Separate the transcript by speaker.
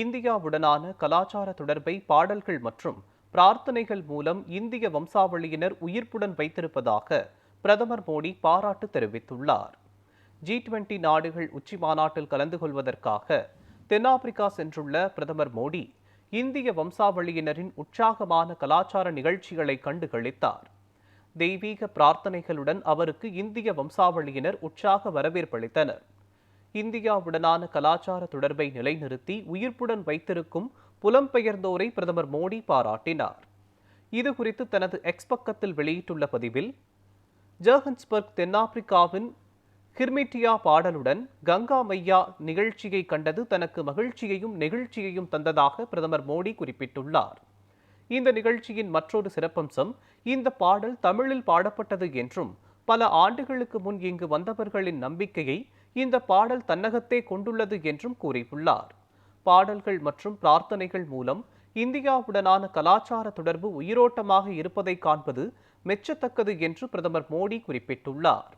Speaker 1: இந்தியாவுடனான கலாச்சார தொடர்பை பாடல்கள் மற்றும் பிரார்த்தனைகள் மூலம் இந்திய வம்சாவளியினர் உயிர்ப்புடன் வைத்திருப்பதாக பிரதமர் மோடி பாராட்டு தெரிவித்துள்ளார். G20 நாடுகள் உச்சி மாநாட்டில் கலந்து கொள்வதற்காக தென்னாப்பிரிக்கா சென்றுள்ள பிரதமர் மோடி இந்திய வம்சாவளியினரின் உற்சாகமான கலாச்சார நிகழ்ச்சிகளை கண்டுகளித்தார். தெய்வீக பிரார்த்தனைகளுடன் அவருக்கு இந்திய வம்சாவளியினர் உற்சாக வரவேற்பளித்தனர். இந்தியாவுடனான கலாச்சார தொடர்பை நிலைநிறுத்தி உயிர்ப்புடன் வைத்திருக்கும் புலம்பெயர்ந்தோரை பிரதமர் மோடி பாராட்டினார். இதுகுறித்து தனது எக்ஸ் பக்கத்தில் வெளியிட்டுள்ள பதிவில், ஜோஹன்ஸ்பர்க் தென்னாப்பிரிக்காவின் ஹிர்மிட்டியா பாடலுடன் கங்கா மையா நிகழ்ச்சியை கண்டது தனக்கு மகிழ்ச்சியையும் நெகிழ்ச்சியையும் தந்ததாக பிரதமர் மோடி குறிப்பிட்டுள்ளார். இந்த நிகழ்ச்சியின் மற்றொரு சிறப்பம்சம் இந்த பாடல் தமிழில் பாடப்பட்டது என்றும் பல ஆண்டுகளுக்கு முன் இங்கு வந்தவர்களின் நம்பிக்கையை இந்த பாடல் தன்னகத்தே கொண்டுள்ளது என்றும் கூறியுள்ளார். பாடல்கள் மற்றும் பிரார்த்தனைகள் மூலம் இந்தியாவுடனான கலாச்சார தொடர்பு உயிரோட்டமாக இருப்பதை காண்பது மெச்சத்தக்கது என்று பிரதமர் மோடி குறிப்பிட்டுள்ளார்.